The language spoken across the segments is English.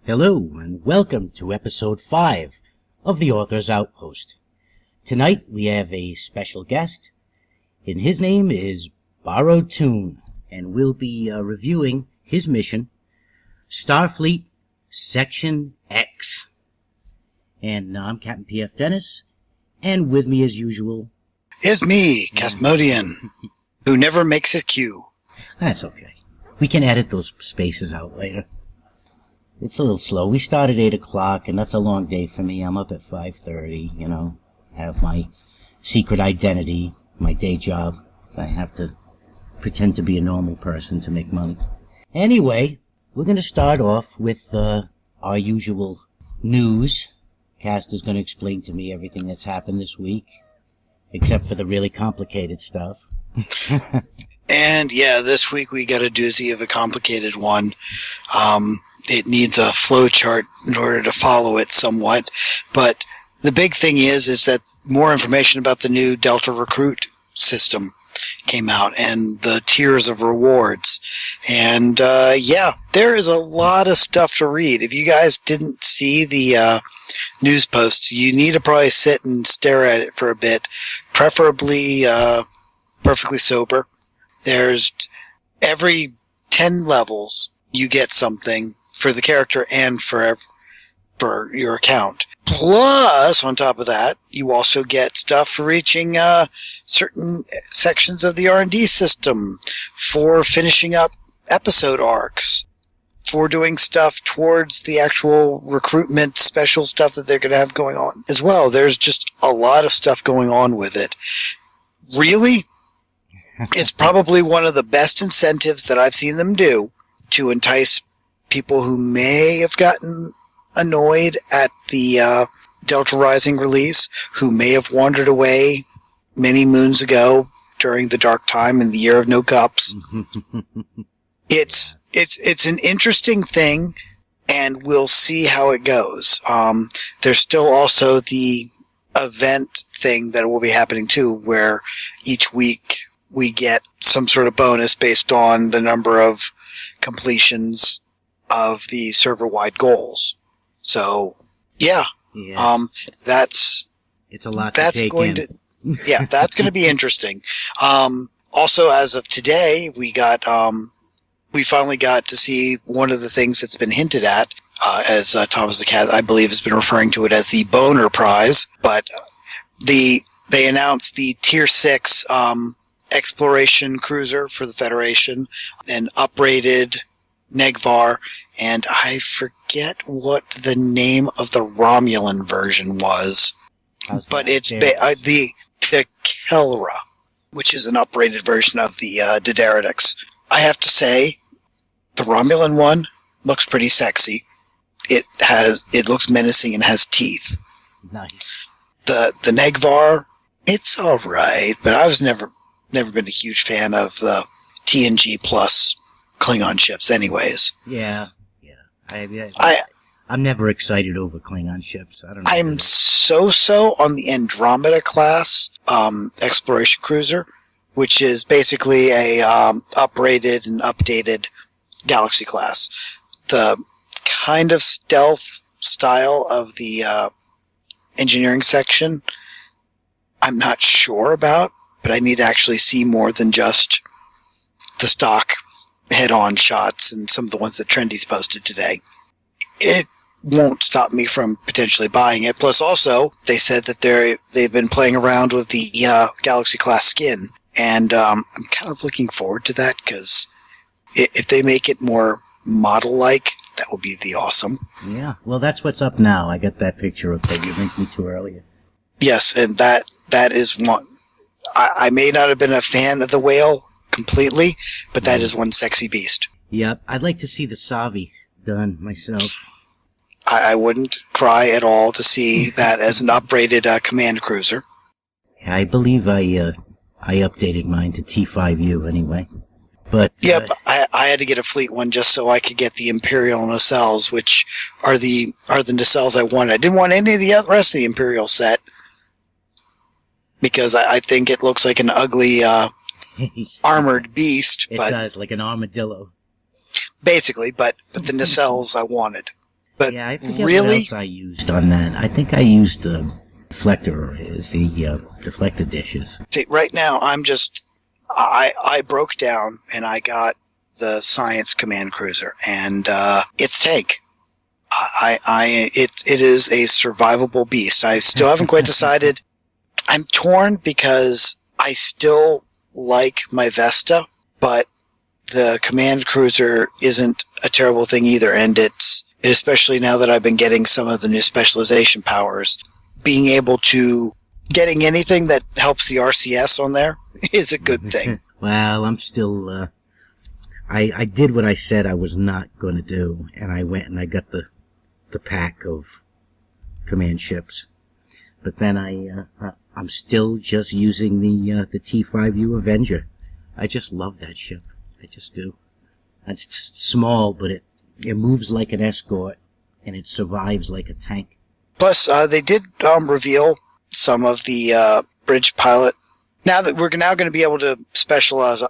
Hello, and welcome to episode 5 of the Author's Outpost. Tonight we have a special guest, and his name is BorrowedTune, and we'll be reviewing his mission, Starfleet Section X. And I'm Captain P.F. Dennis, and with me as usual is me, Casmodian, who never makes his cue. That's okay. We can edit those spaces out later. It's a little slow. We start at 8 o'clock, and that's a long day for me. I'm up at 5:30, have my secret identity, my day job. I have to pretend to be a normal person to make money. Anyway, we're going to start off with our usual news. Cass is going to explain to me everything that's happened this week, except for the really complicated stuff. And yeah, this week we got a doozy of a complicated one. It needs a flow chart in order to follow it somewhat. But the big thing is that more information about the new Delta Recruit system came out and the tiers of rewards. And there is a lot of stuff to read. If you guys didn't see the news posts, you need to probably sit and stare at it for a bit, preferably perfectly sober. There's every 10 levels you get something for the character and for your account. Plus, on top of that, you also get stuff for reaching certain sections of the R&D system, for finishing up episode arcs, for doing stuff towards the actual recruitment special stuff that they're going to have going on as well. There's just a lot of stuff going on with it. Really, it's probably one of the best incentives that I've seen them do to entice people who may have gotten annoyed at the Delta Rising release, who may have wandered away many moons ago during the dark time in the year of no cups. It's an interesting thing, and we'll see how it goes. There's still also the event thing that will be happening too, where each week we get some sort of bonus based on the number of completions of the server-wide goals. So, yeah, it's a lot to take in. That's going to be interesting. Also, as of today, we finally got to see one of the things that's been hinted at, as Thomas the Cat, I believe, has been referring to it as the Boner Prize. But they announced the Tier 6 exploration cruiser for the Federation, an uprated Negvar, and I forget what the name of the Romulan version was. But it's the Kelra, which is an uprated version of the Dideritics. I have to say, the Romulan one looks pretty sexy. It looks menacing and has teeth. Nice. The Negvar, it's all right, but I was never been a huge fan of the TNG plus Klingon ships anyways. Yeah. I'm never excited over Klingon ships. I don't know. I'm so on the Andromeda class exploration cruiser, which is basically a uprated and updated Galaxy class. The kind of stealth style of the engineering section, I'm not sure about, but I need to actually see more than just the stock head-on shots and some of the ones that Trendy's posted today. It won't stop me from potentially buying it. Plus, also, they said that they've been playing around with the Galaxy class skin, and I'm kind of looking forward to that, because if they make it more model-like, that will be the awesome. Yeah, well, that's what's up now. I got that picture up that you linked me to earlier. Yes, and that is one. I may not have been a fan of the whale completely, but that is one sexy beast. Yep, I'd like to see the Savi done myself. I wouldn't cry at all to see that as an uprated command cruiser. Yeah, I believe I updated mine to T5U anyway. But yep, I had to get a fleet one just so I could get the Imperial nacelles, which are the nacelles I wanted. I didn't want any of the rest of the Imperial set, because I think it looks like an ugly armored beast. It does, like an armadillo. Basically, but the nacelles I wanted. But yeah, I forget really, what else I used on that. I think I used deflector, deflector dishes. see, right now I broke down and I got the Science Command Cruiser, and it's tank. It is a survivable beast. I still haven't quite decided. I'm torn because I still like my Vesta, but the Command Cruiser isn't a terrible thing either, and especially now that I've been getting some of the new specialization powers, being able to getting anything that helps the RCS on there is a good thing. Well, I'm still. I did what I said I was not going to do, and I went and I got the pack of command ships. But then I'm still just using the T5U Avenger. I just love that ship. I just do. It's just small, but it moves like an escort, and it survives like a tank. Plus, they did reveal some of the bridge pilot. Now that we're now going to be able to specialize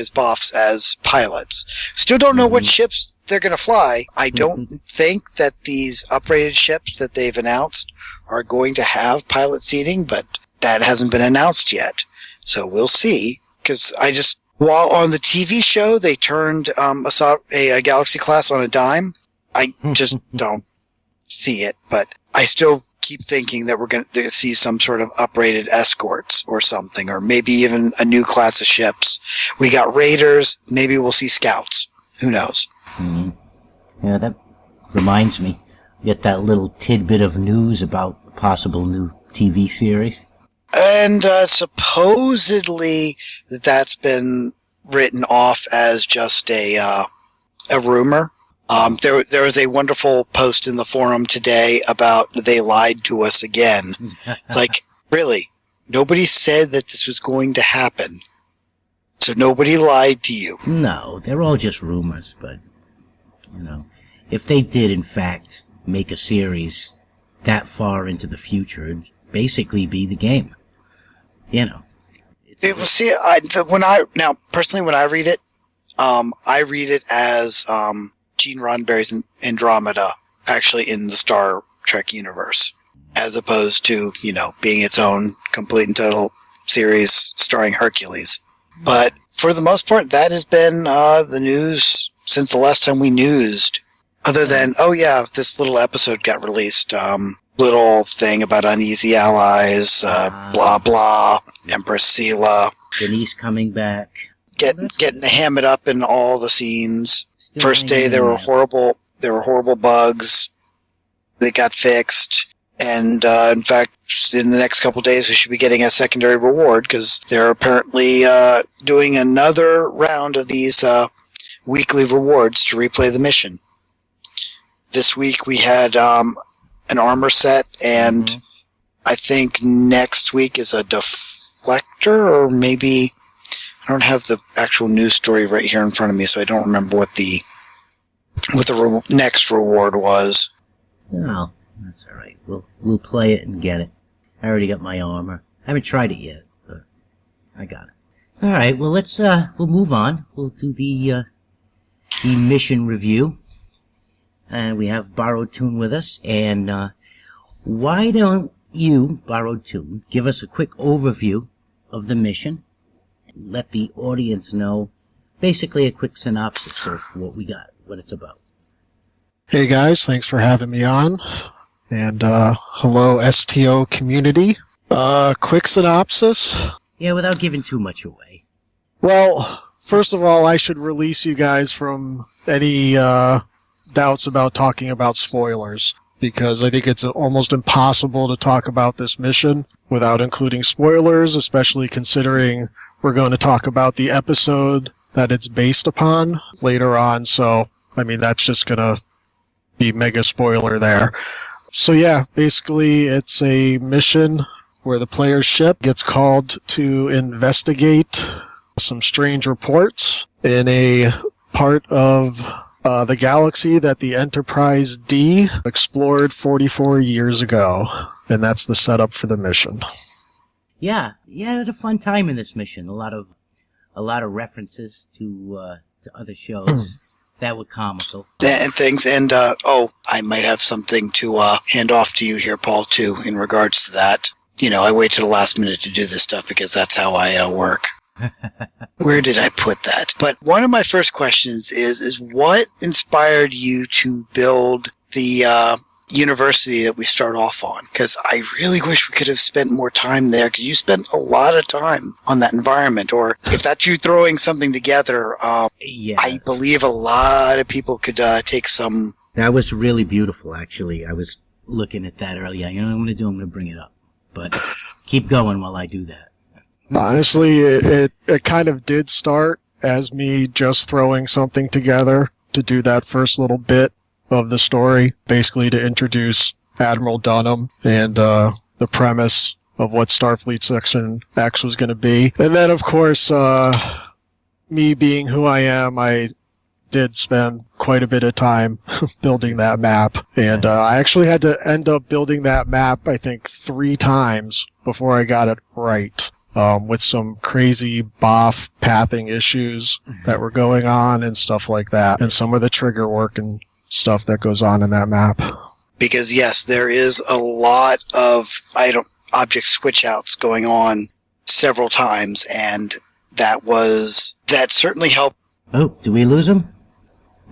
buffs as pilots. Still don't know what ships they're going to fly. I don't think that these upgraded ships that they've announced are going to have pilot seating, but that hasn't been announced yet. So we'll see. Because while on the TV show they turned a Galaxy class on a dime, I just don't see it. But I still keep thinking that we're going to see some sort of upgraded escorts or something, or maybe even a new class of ships. We got raiders. Maybe we'll see scouts. Who knows? Mm-hmm. Yeah, that reminds me. Get that little tidbit of news about a possible new TV series. And supposedly that's been written off as just a rumor. There was a wonderful post in the forum today about they lied to us again. It's like, really? Nobody said that this was going to happen. So nobody lied to you. No, they're all just rumors, but, if they did, in fact, make a series that far into the future, it'd basically be the game. See, personally, when I read it, I read it as Gene Roddenberry's Andromeda, actually in the Star Trek universe, as opposed to, being its own complete and total series starring Hercules. But for the most part, that has been the news since the last time we newsed. Other than, this little episode got released. Little thing about uneasy allies, blah blah, Empress Sela. Denise coming back. Getting hammered up in all the scenes. Still First day there were horrible bugs. They got fixed. And in fact, in the next couple of days, we should be getting a secondary reward because they're apparently doing another round of these weekly rewards to replay the mission. This week we had an armor set, and I think next week is a deflector, or maybe I don't have the actual news story right here in front of me, so I don't remember what the next reward was. No, that's all right. We'll play it and get it. I already got my armor. I haven't tried it yet, but I got it. All right. Well, we'll move on. We'll do the mission review. And we have BorrowedTune with us. And why don't you, BorrowedTune, give us a quick overview of the mission? Let the audience know, basically a quick synopsis of what we got, what it's about. Hey guys, thanks for having me on. And hello STO community. Quick synopsis. Yeah, without giving too much away. Well, first of all, I should release you guys from any doubts about talking about spoilers, because I think it's almost impossible to talk about this mission without including spoilers, especially considering we're going to talk about the episode that it's based upon later on. So, that's just going to be mega spoiler there. So yeah, basically it's a mission where the player's ship gets called to investigate some strange reports in a part of the galaxy that the Enterprise D explored 44 years ago. And that's the setup for the mission. Yeah, it had a fun time in this mission. A lot of references to other shows. That was comical. And things. And, I might have something to hand off to you here, Paul, too, in regards to that. You know, I wait to the last minute to do this stuff because that's how I work. Where did I put that? But one of my first questions is what inspired you to build the university that we start off on? Because I really wish we could have spent more time there, because you spent a lot of time on that environment. Or if that's you throwing something together, Yeah. I believe a lot of people could take some... That was really beautiful, actually. I was looking at that earlier. You know what I'm going to do? I'm going to bring it up. But keep going while I do that. Honestly, it kind of did start as me just throwing something together to do that first little bit of the story, basically to introduce Admiral Dunham and the premise of what Starfleet Section X was going to be. And then, of course, me being who I am, I did spend quite a bit of time building that map. And I actually had to end up building that map, I think, 3 times before I got it right. With some crazy BOF pathing issues that were going on and stuff like that. And some of the trigger work and stuff that goes on in that map. Because, yes, there is a lot of object switch outs going on several times, and that certainly helped. Oh, did we lose him?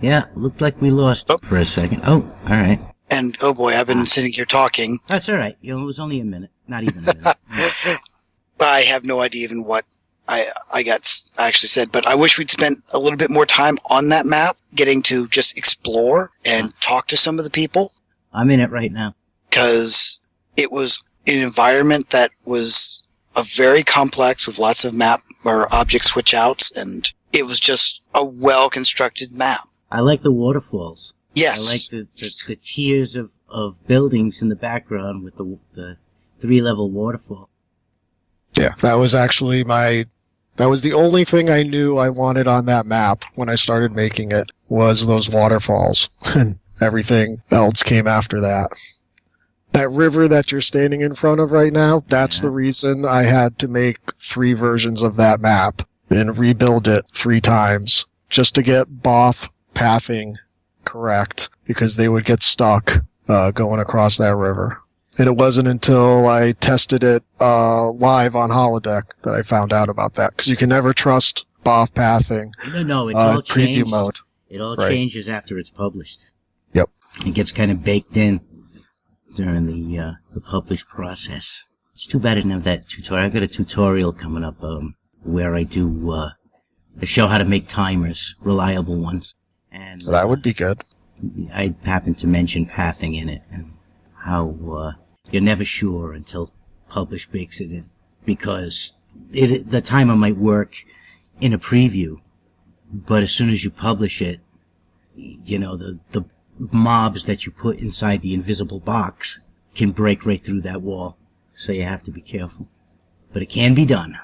Yeah, looked like we lost him for a second. Oh, all right. And, oh boy, I've been sitting here talking. That's all right. You know, it was only a minute. Not even a minute. I have no idea even what I actually said, but I wish we'd spent a little bit more time on that map, getting to just explore and talk to some of the people. I'm in it right now. Because it was an environment that was very complex with lots of map or object switch outs, and it was just a well-constructed map. I like the waterfalls. Yes. I like the tiers of buildings in the background with the 3-level waterfall. Yeah, that was actually that was the only thing I knew I wanted on that map when I started making it, was those waterfalls. And everything else came after that. That river that you're standing in front of right now, that's the reason I had to make 3 versions of that map and rebuild it 3 times, just to get BOF pathing correct, because they would get stuck going across that river. And it wasn't until I tested it live on Holodeck that I found out about that. Because you can never trust BOF pathing. No, it's all preview changed. mode. It all changes after it's published. Yep. It gets kind of baked in during the published process. It's too bad I didn't have that tutorial. I got a tutorial coming up where I do I show how to make timers, reliable ones. And That would be good. I happened to mention pathing in it and how you're never sure until Publish bakes it in, because the timer might work in a preview, but as soon as you publish it, you know, the mobs that you put inside the invisible box can break right through that wall, so you have to be careful. But it can be done.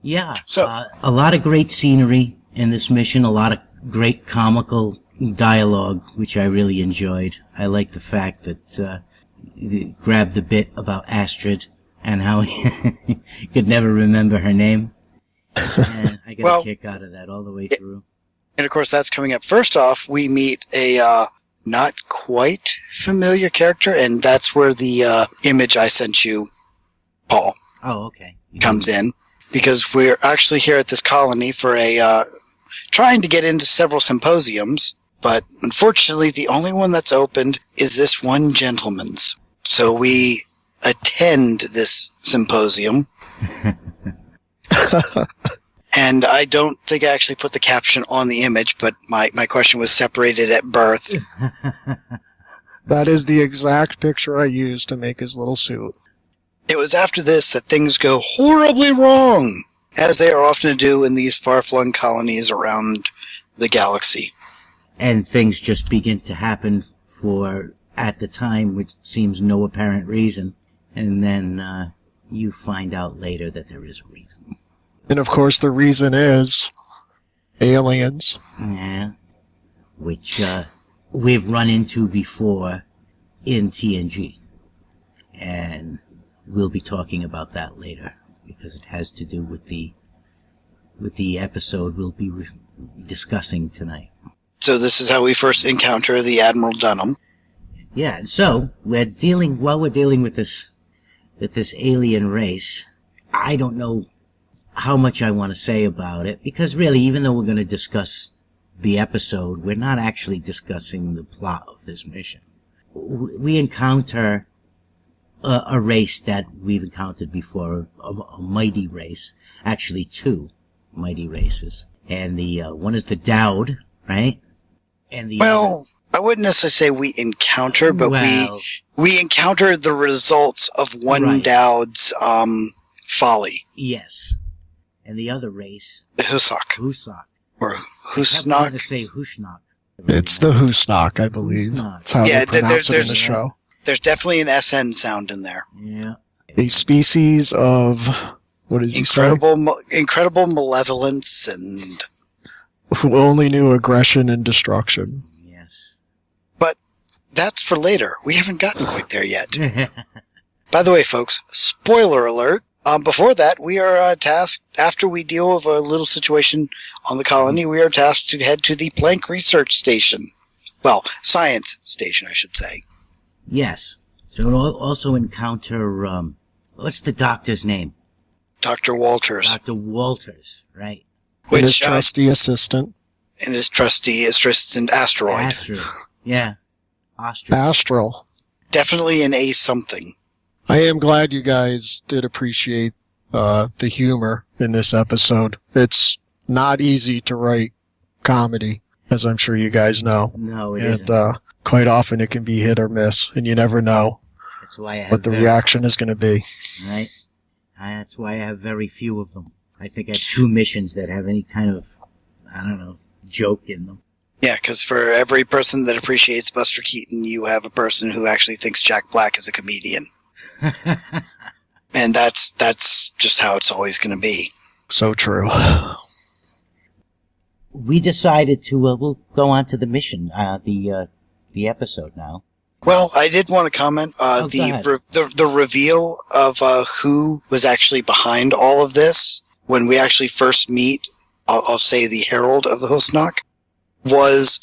Yeah, So, a lot of great scenery in this mission, a lot of great comical dialogue, which I really enjoyed. I like the fact that you grabbed the bit about Astrid and how he could never remember her name. And I got a kick out of that all the way through. And of course, that's coming up. First off, we meet a not quite familiar character, and that's where the image I sent you, Paul, comes in. Because we're actually here at this colony for trying to get into several symposiums, but unfortunately the only one that's opened is this one gentleman's. So we attend this symposium. And I don't think I actually put the caption on the image, but my question was separated at birth. That is the exact picture I used to make his little suit. It was after this that things go horribly wrong, as they are often do in these far-flung colonies around the galaxy. And things just begin to happen for, at the time, which seems no apparent reason. And then you find out later that there is a reason. And of course the reason is aliens. Yeah. Which we've run into before in TNG. And we'll be talking about that later, because it has to do with the episode we'll be discussing tonight. So this is how we first encounter the Admiral Dunham. Yeah, and so we're dealing with this alien race. I don't know how much I want to say about it, because really, even though we're going to discuss the episode, we're not actually discussing the plot of this mission. We encounter a race that we've encountered before, a mighty race. Actually, two mighty races. And the one is the Dowd, right? And the Well, I wouldn't necessarily say we encounter, but we encounter the results of one Right. Dowd's folly. Yes. And the other race, The Husak. Husak. Or I kept wanting to Husnak. say Hushnak. It's the Husnak, I believe. Husnak. That's how Yeah, they pronounce it in the there's- show. There's definitely an SN sound in there. Yeah. A species of, what does he say? Incredible malevolence and... Who only knew aggression and destruction. Yes. That's for later. We haven't gotten quite there yet. By the way, folks, spoiler alert. Before that, we are tasked, after we deal with a little situation on the colony, we are tasked to head to the Planck Research Station. Well, Science Station, I should say. Yes. So we'll also encounter, what's the doctor's name? Dr. Walters. Dr. Walters, right? And his Which, trusty assistant. and his trusty assistant asteroid. Astrid. Yeah. Astrid. Astral. Definitely an A something. I am glad you guys did appreciate the humor in this episode. It's not easy to write comedy, as I'm sure you guys know. No, it And isn't. quite often it can be hit or miss, and you never know That's why I have what the reaction is going to be. Right? That's why I have very few of them. I think I have 2 missions that have any kind of, I don't know, joke in them. Yeah, because for every person that appreciates Buster Keaton, you have a person who actually thinks Jack Black is a comedian. And that's just how it's always going to be. So true. We decided to, we'll go on to the mission, the episode now. Well, I did want to comment. Go ahead. The reveal of who was actually behind all of this when we actually first meet, I'll say the Herald of the Husnak, was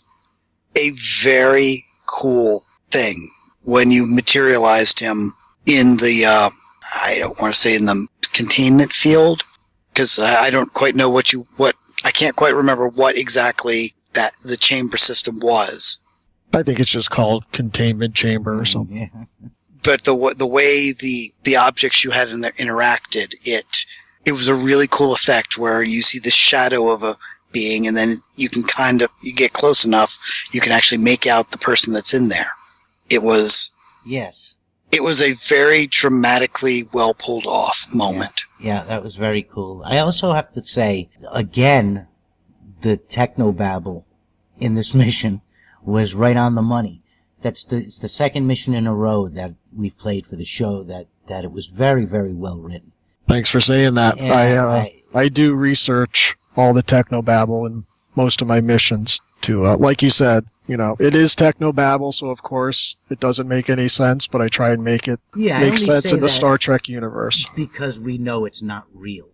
a very cool thing when you materialized him in the, I don't want to say in the containment field, because I don't quite know I can't quite remember what exactly that the chamber system was. I think it's just called containment chamber or something. Yeah. But the way the objects you had in there interacted, it was a really cool effect where you see the shadow of a being, and then you can you get close enough, you can actually make out the person that's in there. Yes. It was a very dramatically well pulled off moment. Yeah, that was very cool. I also have to say, again, the technobabble in this mission was right on the money. It's the second mission in a row that we've played for the show that it was very, very well written. Thanks for saying that. Yeah, I do research all the technobabble in most of my missions to, like you said, it is technobabble, so of course it doesn't make any sense, but I try and make it Yeah, make sense in the Star Trek universe. because we know it's not real.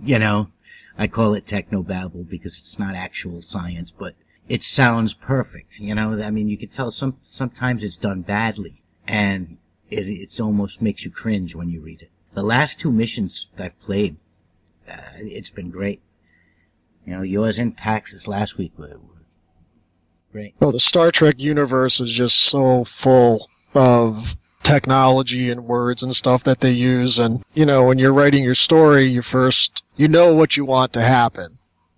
I call it technobabble because it's not actual science, but it sounds perfect. I mean, you can tell sometimes it's done badly, and it almost makes you cringe when you read it. The last 2 missions I've played, it's been great. Yours and Pax's last week were great. Well, the Star Trek universe is just so full of technology and words and stuff that they use. And, when you're writing your story, you know what you want to happen.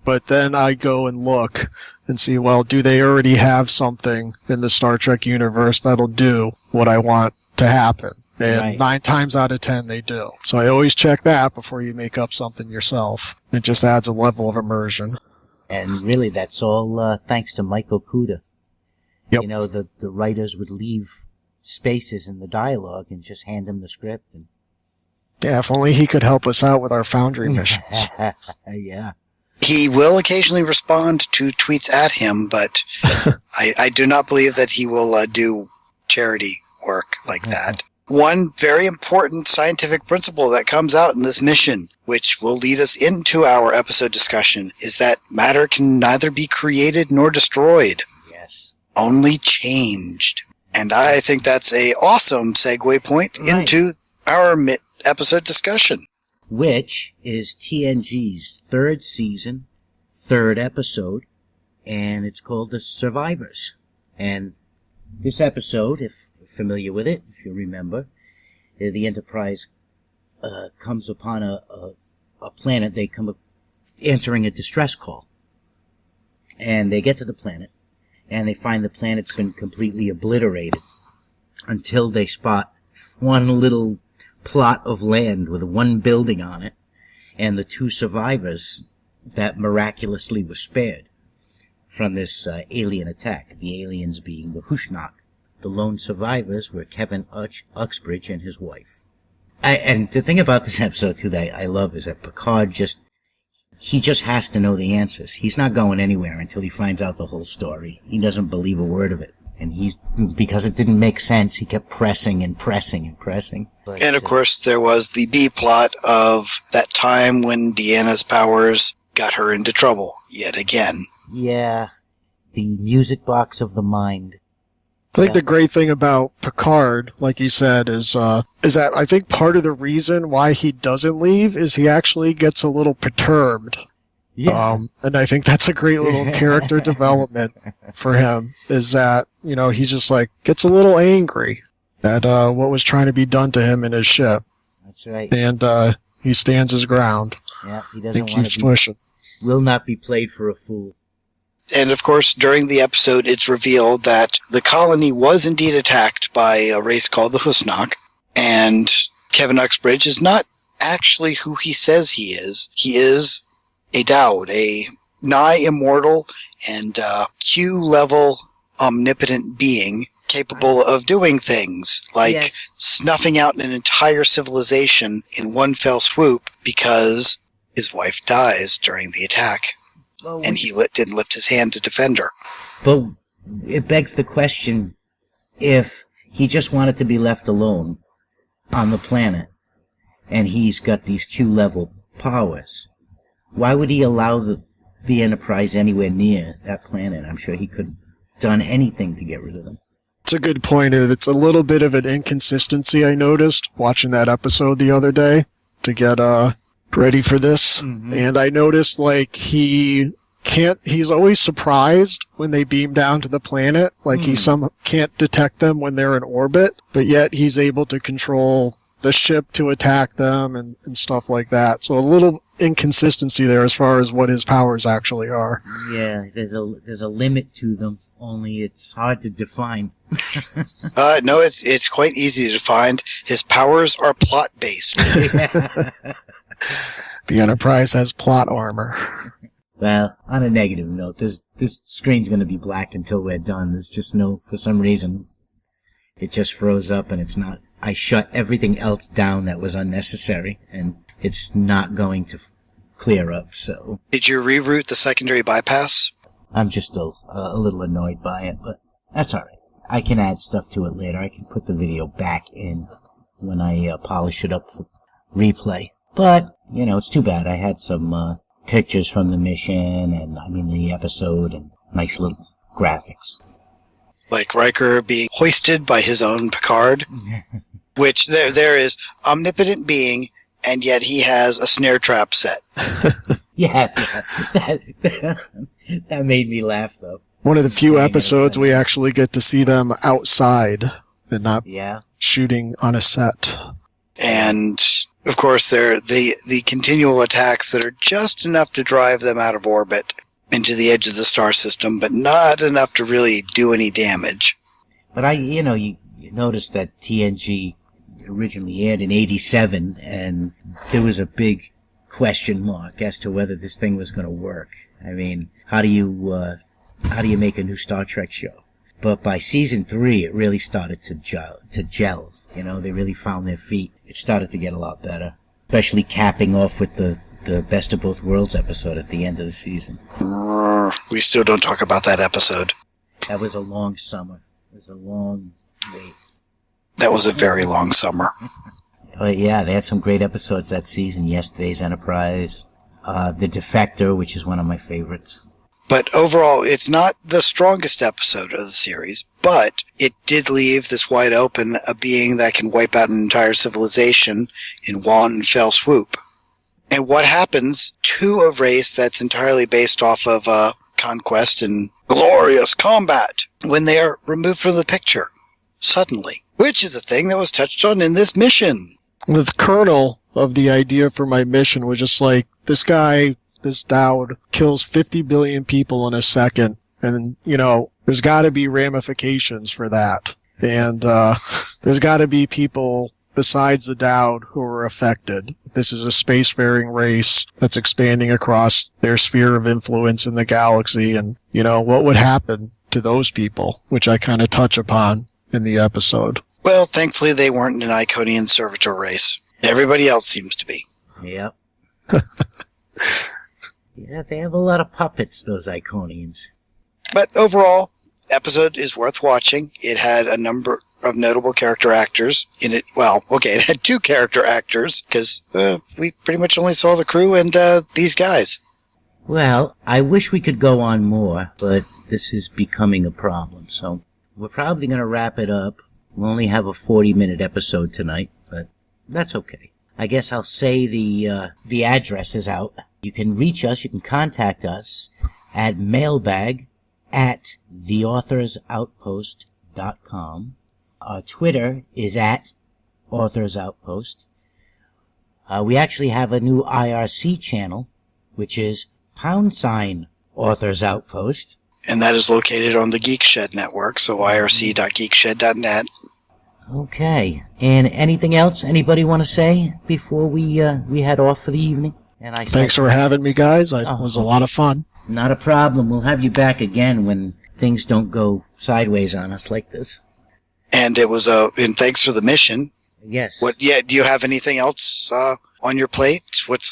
But then I go and look and see, well, do they already have something in the Star Trek universe that'll do what I want to happen? And Right. 9 times out of 10, they do. So I always check that before you make up something yourself. It just adds a level of immersion. And really, that's all thanks to Mike Okuda. Yep. The writers would leave spaces in the dialogue and just hand him the script. And Yeah, if only he could help us out with our Foundry missions. Yeah. He will occasionally respond to tweets at him, but I do not believe that he will do charity work like that. one very important scientific principle that comes out in this mission, which will lead us into our episode discussion, is that matter can neither be created nor destroyed. Yes. Only changed. And I think that's a awesome segue point into our episode discussion. Which is TNG's third season, third episode, and it's called The Survivors. And this episode, if you're familiar with it, if you remember, the Enterprise comes upon a planet. They come answering a distress call. And they get to the planet, and they find the planet's been completely obliterated until they spot one little plot of land with one building on it, and the two survivors that miraculously were spared from this alien attack. The aliens being the Hushnok. The lone survivors were Kevin Uxbridge and his wife. And the thing about this episode, too, that I love is that Picard just has to know the answers. He's not going anywhere until he finds out the whole story. He doesn't believe a word of it. And because it didn't make sense, he kept pressing and pressing and pressing. But, and of course, there was the B plot of that time when Deanna's powers got her into trouble yet again. Yeah, the music box of the mind. I think the great thing about Picard, like you said, is that I think part of the reason why he doesn't leave is he actually gets a little perturbed. Yeah. And I think that's a great little character development for him, is that, he just gets a little angry at what was trying to be done to him in his ship. That's right. And he stands his ground. Yeah, he doesn't want to pushing. Will not be played for a fool. And of course, during the episode, it's revealed that the colony was indeed attacked by a race called the Husnok, and Kevin Uxbridge is not actually who he says he is. He is a Daud, a nigh immortal and Q-level omnipotent being capable of doing things like snuffing out an entire civilization in one fell swoop because his wife dies during the attack. And he didn't lift his hand to defend her. But it begs the question, if he just wanted to be left alone on the planet, and he's got these Q-level powers, why would he allow the Enterprise anywhere near that planet? I'm sure he could have done anything to get rid of them. It's a good point. It's a little bit of an inconsistency I noticed watching that episode the other day to get ready for this. Mm-hmm. And I noticed he's always surprised when they beam down to the planet. He can't detect them when they're in orbit, but yet he's able to control the ship to attack them and stuff like that. So a little inconsistency there as far as what his powers actually are. Yeah, there's a limit to them, only it's hard to define. No, it's quite easy to define. His powers are plot-based. The Enterprise has plot armor. Well, on a negative note, this screen's going to be black until we're done. There's just for some reason, it just froze up and it's not. I shut everything else down that was unnecessary, and it's not going to clear up, so. Did you reroute the secondary bypass? I'm just a little annoyed by it, but that's alright. I can add stuff to it later. I can put the video back in when I polish it up for replay. But, it's too bad. I had some pictures from the mission and, the episode and nice little graphics. Like Riker being hoisted by his own Picard, which there is omnipotent being, and yet he has a snare trap set. Yeah, that made me laugh, though. One of the few episodes we actually get to see them outside and not shooting on a set. And, of course, they're the continual attacks that are just enough to drive them out of orbit into the edge of the star system, but not enough to really do any damage. But you notice that TNG originally aired in '87, and there was a big question mark as to whether this thing was going to work. How do you make a new Star Trek show? But by season 3, it really started to gel. They really found their feet. It started to get a lot better, especially capping off with the Best of Both Worlds episode at the end of the season. We still don't talk about that episode. That was a long summer. It was a long wait. That was a very long summer. Oh, yeah, they had some great episodes that season. Yesterday's Enterprise, The Defector, which is one of my favorites. But overall, it's not the strongest episode of the series, but it did leave this wide open, a being that can wipe out an entire civilization in one fell swoop. And what happens to a race that's entirely based off of conquest and glorious combat when they are removed from the picture suddenly, which is a thing that was touched on in this mission. The kernel of the idea for my mission was just like, this guy, this Dowd, kills 50 billion people in a second. And, there's got to be ramifications for that. And there's got to be people besides the Dowd who are affected. If this is a spacefaring race that's expanding across their sphere of influence in the galaxy, and, what would happen to those people, which I kind of touch upon in the episode. Well, thankfully they weren't an Iconian servitor race. Everybody else seems to be. Yep. Yeah, they have a lot of puppets, those Iconians. But overall, episode is worth watching. It had a number of notable character actors in it. Well, okay, it had 2 character actors, because we pretty much only saw the crew and these guys. Well, I wish we could go on more, but this is becoming a problem, so we're probably going to wrap it up. We'll only have a 40-minute episode tonight, but that's okay. I guess I'll say the address is out. You can reach us, you can contact us at mailbag@theauthorsoutpost.com. Our Twitter is at authorsoutpost. We actually have a new IRC channel, which is #Author'sOutpost. And that is located on the Geek Shed network, so irc.geekshed.net. Okay. And anything else anybody want to say before we head off for the evening? And Thanks for having me, guys. It was a lot of fun. Not a problem. We'll have you back again when things don't go sideways on us like this. And it was and thanks for the mission. Yes. Do you have anything else on your plate? What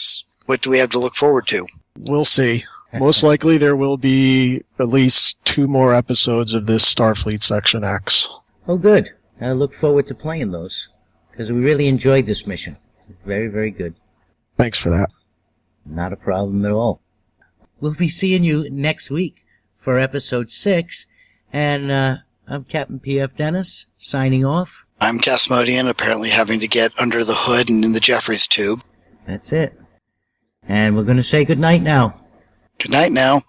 do we have to look forward to? We'll see. Most likely there will be at least 2 more episodes of this Starfleet Section X. Oh, good. I look forward to playing those, because we really enjoyed this mission. Very, very good. Thanks for that. Not a problem at all. We'll be seeing you next week for episode 6, and I'm Captain P.F. Dennis, signing off. I'm Casmodian, apparently having to get under the hood and in the Jeffries tube. That's it. And we're going to say good night now. Good night now.